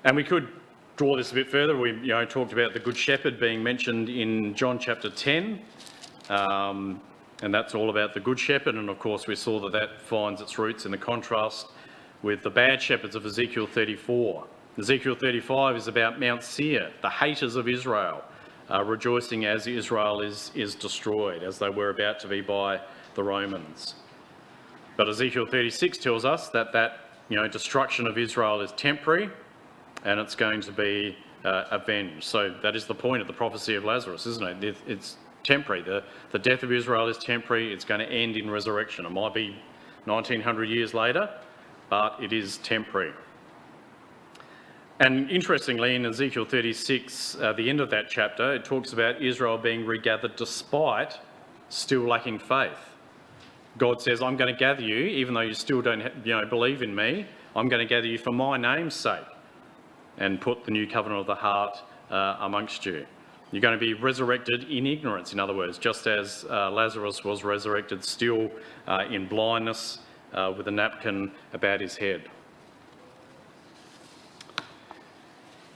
And we could draw this a bit further. We talked about the Good Shepherd being mentioned in John chapter 10, and that's all about the Good Shepherd. And of course we saw that finds its roots in the contrast with the bad shepherds of Ezekiel 34. Ezekiel 35 is about Mount Seir, the haters of Israel, rejoicing as Israel is destroyed, as they were about to be by the Romans. But Ezekiel 36 tells us that destruction of Israel is temporary, and it's going to be avenged. So that is the point of the prophecy of Lazarus, isn't it? It's temporary. The death of Israel is temporary. It's going to end in resurrection. It might be 1900 years later, but it is temporary. And interestingly, in Ezekiel 36, the end of that chapter, it talks about Israel being regathered despite still lacking faith. God says, I'm going to gather you, even though you still don't believe in me, I'm going to gather you for my name's sake and put the new covenant of the heart amongst you. You're going to be resurrected in ignorance, in other words, just as Lazarus was resurrected still in blindness with a napkin about his head.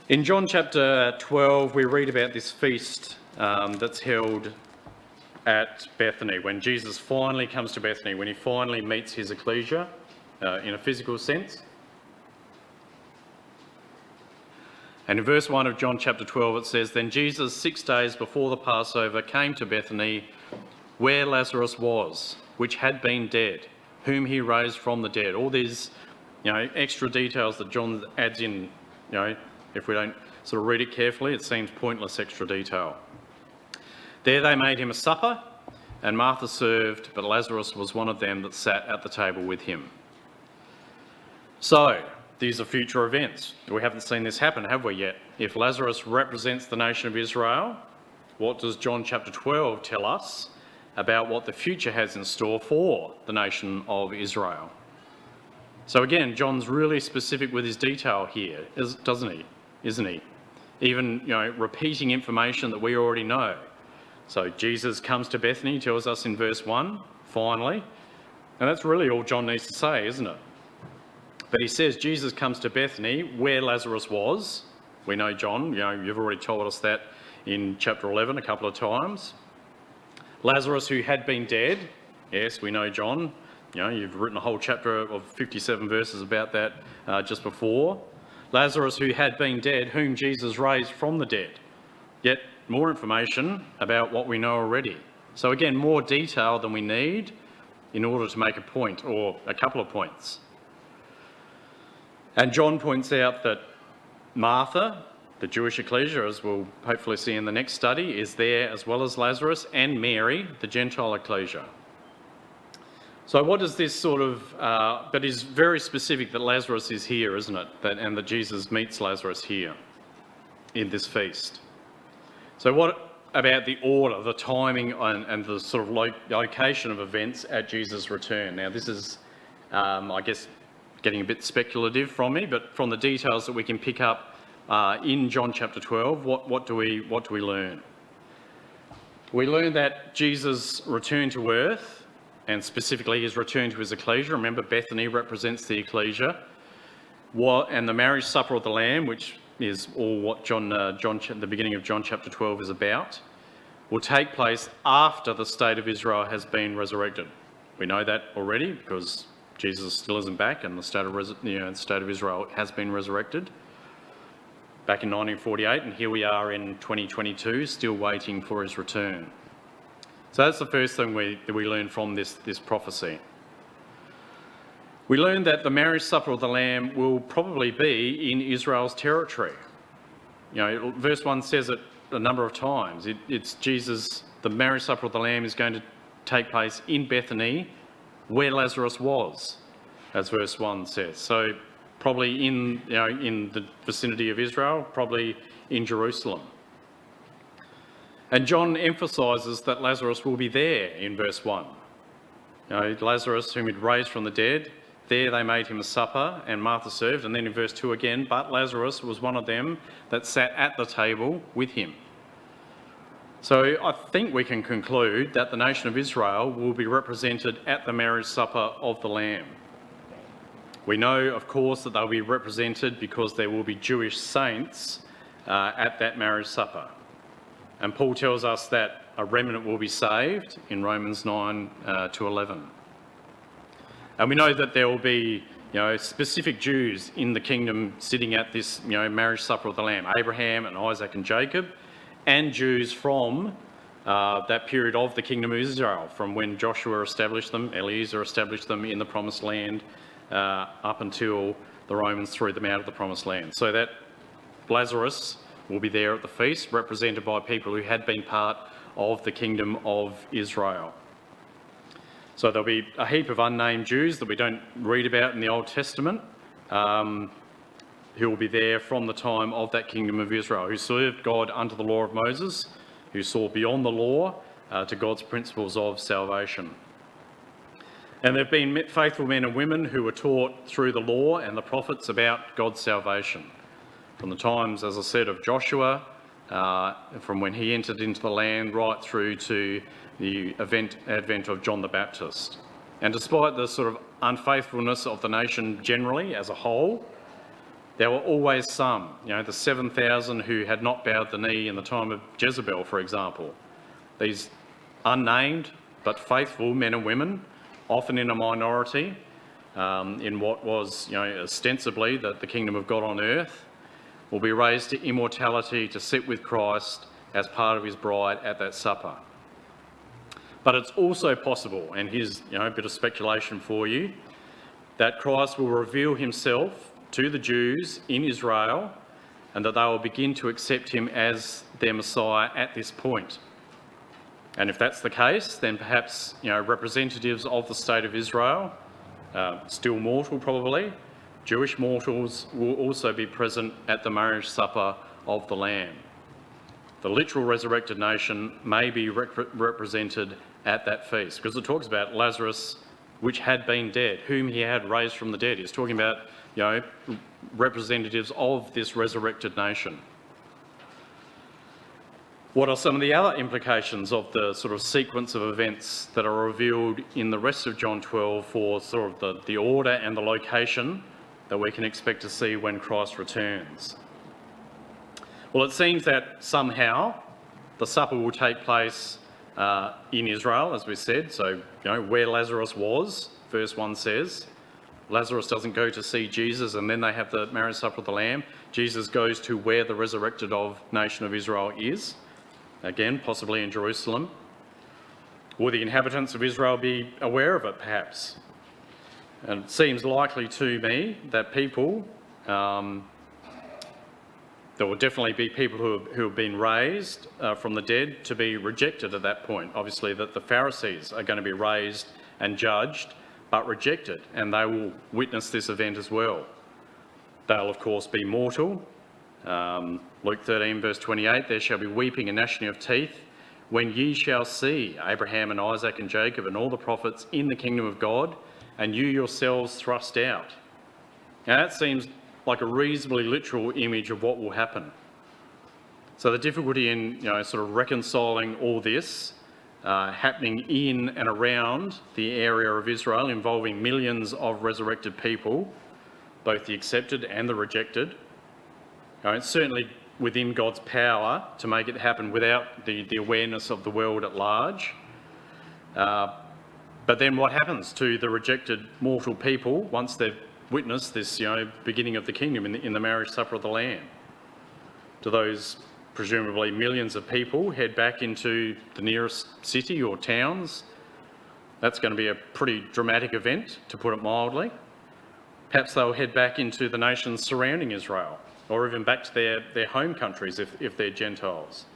In John chapter 12, we read about this feast that's held at Bethany, when Jesus finally comes to Bethany, when he finally meets his ecclesia in a physical sense. And in verse 1 of John chapter 12, it says, Then Jesus, 6 days before the Passover, came to Bethany, where Lazarus was, which had been dead, whom he raised from the dead. All these, extra details that John adds in, if we don't sort of read it carefully, it seems pointless extra detail. There they made him a supper, and Martha served, but Lazarus was one of them that sat at the table with him. So, these are future events. We haven't seen this happen, have we yet? If Lazarus represents the nation of Israel, what does John chapter 12 tell us about what the future has in store for the nation of Israel? So again, John's really specific with his detail here, doesn't he? Isn't he? Even, repeating information that we already know. So Jesus comes to Bethany, tells us in verse 1, finally, and that's really all John needs to say, isn't it? But he says Jesus comes to Bethany, where Lazarus was. We know John, you've already told us that in chapter 11 a couple of times. Lazarus, who had been dead, yes, we know John. You've written a whole chapter of 57 verses about that just before. Lazarus, who had been dead, whom Jesus raised from the dead. Yet more information about what we know already. So again, more detail than we need in order to make a point or a couple of points. And John points out that Martha, the Jewish ecclesia, as we'll hopefully see in the next study, is there as well as Lazarus, and Mary, the Gentile ecclesia. So what does this sort of, but is very specific that Lazarus is here, isn't it? And that Jesus meets Lazarus here in this feast. So what about the order, the timing, and the sort of location of events at Jesus' return? Now this is, I guess, getting a bit speculative from me, but from the details that we can pick up in John chapter 12, what do we learn? We learn that Jesus returned to earth, and specifically his return to his ecclesia. Remember, Bethany represents the ecclesia, and the marriage supper of the Lamb, which is all what the beginning of John chapter 12 is about, will take place after the state of Israel has been resurrected. We know that already because Jesus still isn't back, and the state of Israel has been resurrected back in 1948, and here we are in 2022, still waiting for his return. So that's the first thing we learn from this prophecy. We learn that the marriage supper of the Lamb will probably be in Israel's territory. Verse 1 says it a number of times. It's Jesus, the marriage supper of the Lamb is going to take place in Bethany, where Lazarus was, as verse 1 says. So probably in the vicinity of Israel, probably in Jerusalem. And John emphasises that Lazarus will be there in verse 1. Lazarus, whom he'd raised from the dead, there they made him a supper, and Martha served. And then in verse 2 again, but Lazarus was one of them that sat at the table with him. So I think we can conclude that the nation of Israel will be represented at the marriage supper of the Lamb. We know, of course, that they'll be represented because there will be Jewish saints at that marriage supper. And Paul tells us that a remnant will be saved in Romans 9 to 11. And we know that there will be specific Jews in the kingdom sitting at this marriage supper of the Lamb, Abraham and Isaac and Jacob, and Jews from that period of the kingdom of Israel, from when Joshua established them, Eliezer established them in the promised land, up until the Romans threw them out of the promised land. So that Lazarus will be there at the feast, represented by people who had been part of the kingdom of Israel. So there'll be a heap of unnamed Jews that we don't read about in the Old Testament, who will be there from the time of that kingdom of Israel, who served God under the law of Moses, who saw beyond the law to God's principles of salvation. And there have been faithful men and women who were taught through the law and the prophets about God's salvation. From the times, as I said, of Joshua, from when he entered into the land, right through to the advent of John the Baptist. And despite the sort of unfaithfulness of the nation generally as a whole, there were always some, the 7,000 who had not bowed the knee in the time of Jezebel, for example. These unnamed but faithful men and women, often in a minority, in what was ostensibly the kingdom of God on earth, will be raised to immortality to sit with Christ as part of his bride at that supper. But it's also possible, and here's a bit of speculation for you, that Christ will reveal himself to the Jews in Israel, and that they will begin to accept him as their Messiah at this point. And if that's the case, then perhaps representatives of the state of Israel, still mortal probably, Jewish mortals will also be present at the marriage supper of the Lamb. The literal resurrected nation may be represented at that feast, because it talks about Lazarus, which had been dead, whom he had raised from the dead. He's talking about, representatives of this resurrected nation. What are some of the other implications of the sort of sequence of events that are revealed in the rest of John 12 for sort of the order and the location that we can expect to see when Christ returns? Well, it seems that somehow the supper will take place in Israel, as we said. So, where Lazarus was, verse 1 says. Lazarus doesn't go to see Jesus and then they have the marriage supper of the Lamb. Jesus goes to where the resurrected nation of Israel is. Again, possibly in Jerusalem. Will the inhabitants of Israel be aware of it, perhaps? And it seems likely to me that people, there will definitely be people who have been raised from the dead to be rejected at that point. Obviously, that the Pharisees are going to be raised and judged, but rejected, and they will witness this event as well. They'll, of course, be mortal. Luke 13, verse 28, there shall be weeping and gnashing of teeth when ye shall see Abraham and Isaac and Jacob and all the prophets in the kingdom of God, and you yourselves thrust out. Now that seems like a reasonably literal image of what will happen. So the difficulty in sort of reconciling all this happening in and around the area of Israel, involving millions of resurrected people, both the accepted and the rejected. It's certainly within God's power to make it happen without the awareness of the world at large. But then what happens to the rejected mortal people once they've witnessed this beginning of the kingdom in the marriage supper of the Lamb? Do those presumably millions of people head back into the nearest city or towns? That's going to be a pretty dramatic event, to put it mildly. Perhaps they'll head back into the nations surrounding Israel, or even back to their home countries if they're Gentiles.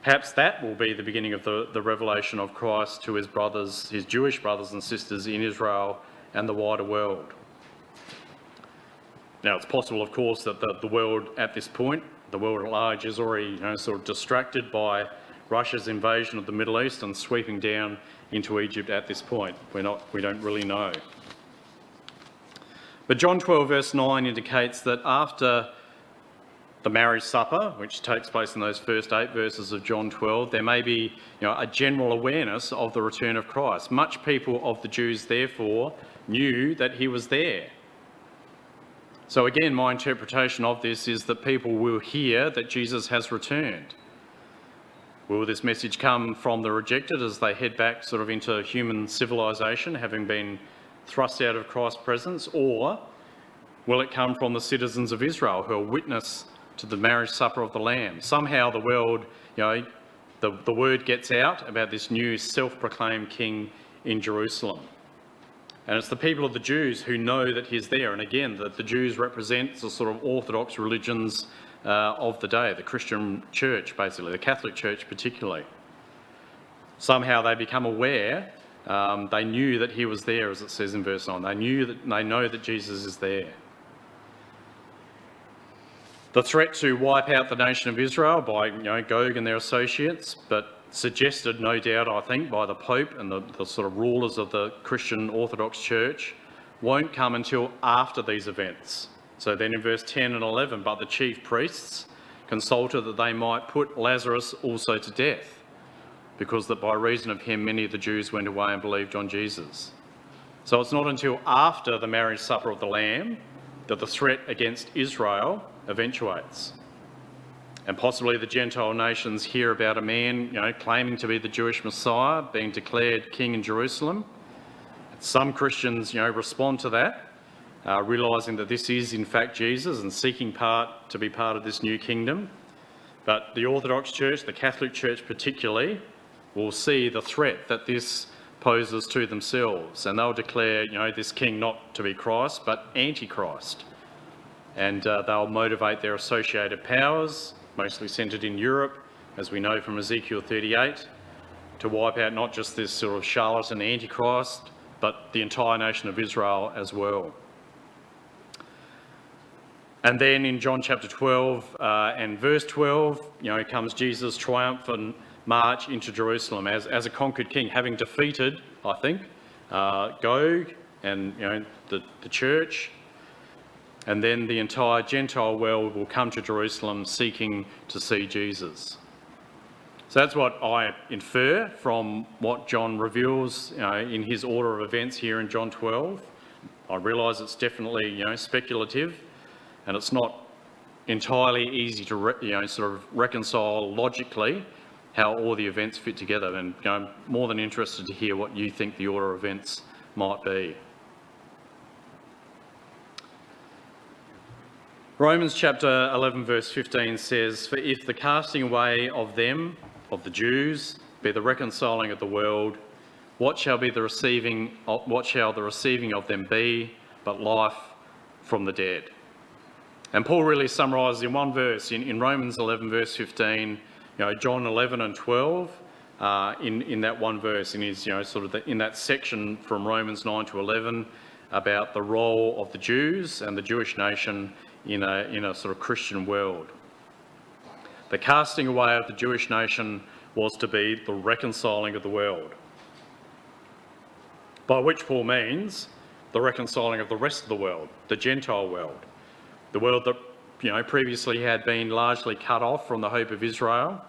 Perhaps that will be the beginning of the revelation of Christ to his brothers, his Jewish brothers and sisters in Israel and the wider world. Now, it's possible, of course, that the world at this point, the world at large, is already sort of distracted by Russia's invasion of the Middle East and sweeping down into Egypt at this point. We don't really know. But John 12 verse 9 indicates that after the marriage supper, which takes place in those first 8 verses of John 12, there may be a general awareness of the return of Christ. Much people of the Jews, therefore, knew that he was there. So again, my interpretation of this is that people will hear that Jesus has returned. Will this message come from the rejected as they head back sort of into human civilization, having been thrust out of Christ's presence, or will it come from the citizens of Israel who are witness to the marriage supper of the Lamb? Somehow the world, the word gets out about this new self-proclaimed king in Jerusalem. And it's the people of the Jews who know that he's there. And again, the Jews represent the sort of orthodox religions of the day, the Christian church, basically, the Catholic Church particularly. Somehow they become aware, they knew that he was there, as it says in verse 9. They know that Jesus is there. The threat to wipe out the nation of Israel by Gog and their associates, but suggested, no doubt, I think, by the Pope and the sort of rulers of the Christian Orthodox Church, won't come until after these events. So then in verse 10 and 11, but the chief priests consulted that they might put Lazarus also to death, because that by reason of him many of the Jews went away and believed on Jesus. So it's not until after the marriage supper of the Lamb that the threat against Israel eventuates. And possibly the Gentile nations hear about a man, claiming to be the Jewish Messiah, being declared king in Jerusalem. Some Christians, respond to that, realising that this is in fact Jesus and seeking to be part of this new kingdom. But the Orthodox Church, the Catholic Church particularly, will see the threat that this poses to themselves, and they'll declare, this king not to be Christ, but Antichrist. And they'll motivate their associated powers, mostly centred in Europe, as we know from Ezekiel 38, to wipe out not just this sort of charlatan Antichrist, but the entire nation of Israel as well. And then in John chapter 12 and verse 12, comes Jesus' triumphant march into Jerusalem as a conquered king, having defeated, I think, Gog and the church. And then the entire Gentile world will come to Jerusalem seeking to see Jesus. So that's what I infer from what John reveals in his order of events here in John 12. I realise it's definitely speculative, and it's not entirely easy to sort of reconcile logically how all the events fit together. And I'm more than interested to hear what you think the order of events might be. Romans chapter 11 verse 15 says, "For if the casting away of them, of the Jews, be the reconciling of the world, what shall the receiving of them be but life from the dead?" And Paul really summarises in one verse, in Romans 11 verse 15, John 11 and 12, in that one verse, in his, in that section from Romans 9 to 11, about the role of the Jews and the Jewish nation in a sort of Christian world. The casting away of the Jewish nation was to be the reconciling of the world, by which Paul means the reconciling of the rest of the world, the Gentile world, the world that previously had been largely cut off from the hope of Israel.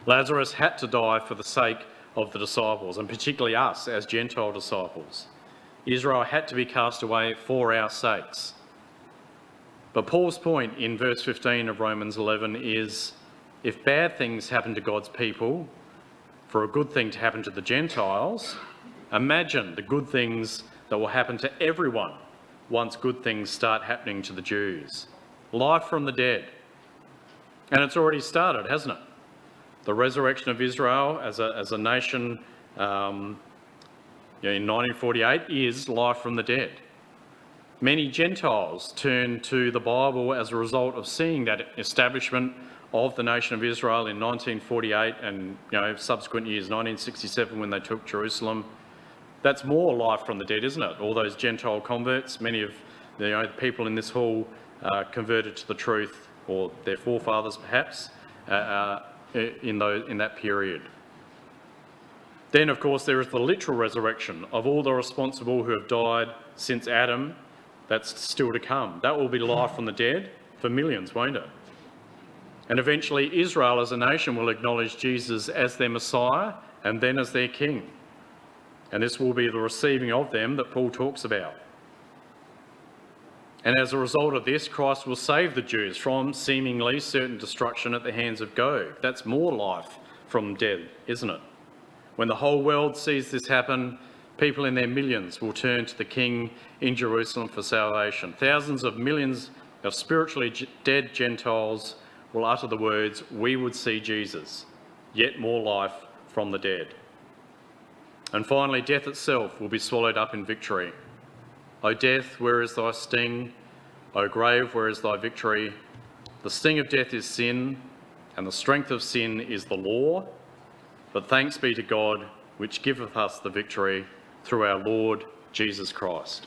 Lazarus had to die for the sake of the disciples, and particularly us as Gentile disciples. Israel had to be cast away for our sakes. But Paul's point in verse 15 of Romans 11 is, if bad things happen to God's people for a good thing to happen to the Gentiles, imagine the good things that will happen to everyone once good things start happening to the Jews. Life from the dead. And it's already started, hasn't it? The resurrection of Israel as a nation in 1948 is life from the dead. Many Gentiles turned to the Bible as a result of seeing that establishment of the nation of Israel in 1948 and subsequent years, 1967 when they took Jerusalem. That's more life from the dead, isn't it? All those Gentile converts, many of the people in this hall converted to the truth, or their forefathers perhaps, in that period. Then, of course, there is the literal resurrection of all the responsible who have died since Adam. That's still to come. That will be life from the dead for millions, won't it? And eventually Israel as a nation will acknowledge Jesus as their Messiah and then as their King. And this will be the receiving of them that Paul talks about. And as a result of this, Christ will save the Jews from seemingly certain destruction at the hands of Gog. That's more life from dead, isn't it? When the whole world sees this happen, people in their millions will turn to the King in Jerusalem for salvation. Thousands of millions of spiritually dead Gentiles will utter the words, "We would see Jesus," yet more life from the dead. And finally, death itself will be swallowed up in victory. O death, where is thy sting? O grave, where is thy victory? The sting of death is sin, and the strength of sin is the law. But thanks be to God, which giveth us the victory through our Lord Jesus Christ.